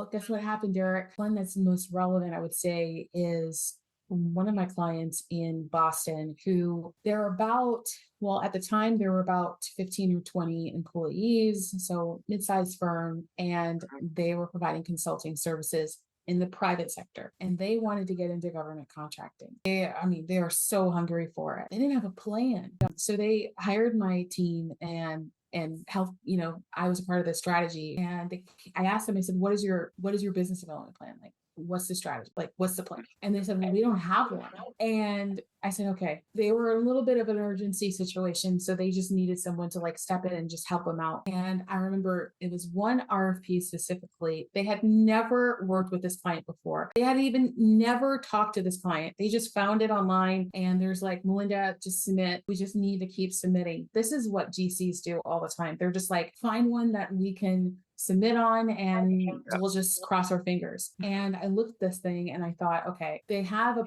Well, guess what happened, Derek? One that's most relevant, I would say, is one of my clients in Boston who they're about, well, at the time, there were about 15 or 20 employees, so mid-sized firm, and they were providing consulting services in the private sector, and they wanted to get into government contracting. They are so hungry for it. They didn't have a plan. So they hired my team and help, I was a part of the strategy. And I asked them, I said, what is your business development plan? Like, what's the strategy? Like, what's the plan? And they said, well, we don't have one. And I said, okay. They were a little bit of an urgency situation. So they just needed someone to like step in and just help them out. And I remember it was one RFP specifically. They had never worked with this client before. They had even never talked to this client. They just found it online and there's like, Melinda, just submit. We just need to keep submitting. This is what GCs do all the time. They're just like, find one that we can submit on and we'll just cross our fingers. And I looked at this thing and I thought, okay, they have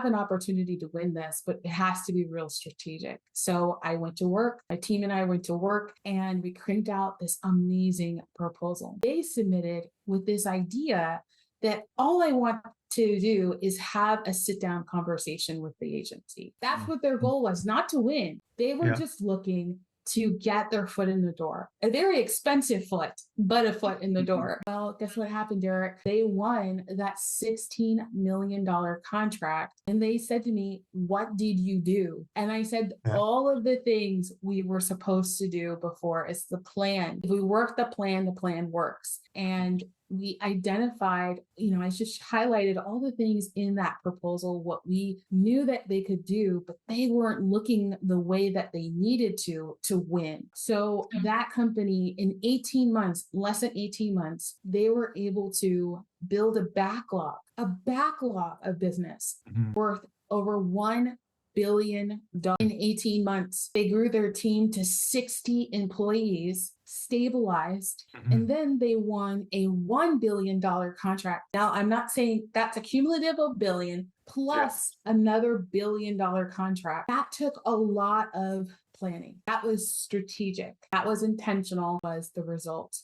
an opportunity to win this, but it has to be real strategic. So I went to work, my team and I went to work, and we cranked out this amazing proposal. They submitted with this idea that all I want to do is have a sit down conversation with the agency. That's what their goal was, not to win. They were just looking to get their foot in the door. A very expensive foot, but a foot in the door. Well, guess what happened, Derek? They won that $16 million contract. And they said to me, what did you do? And I said, all of the things we were supposed to do before. It's the plan. If we work the plan works. And we identified, I just highlighted all the things in that proposal, what we knew that they could do, but they weren't looking the way that they needed to win. So that company in 18 months, less than 18 months, they were able to build a backlog of business worth over $1 billion in 18 months. They grew their team to 60 employees, stabilized, and then they won a $1 billion contract. Now, I'm not saying that's a cumulative of billion plus another $1 billion contract. That took a lot of planning. That was strategic. That was intentional, was the result.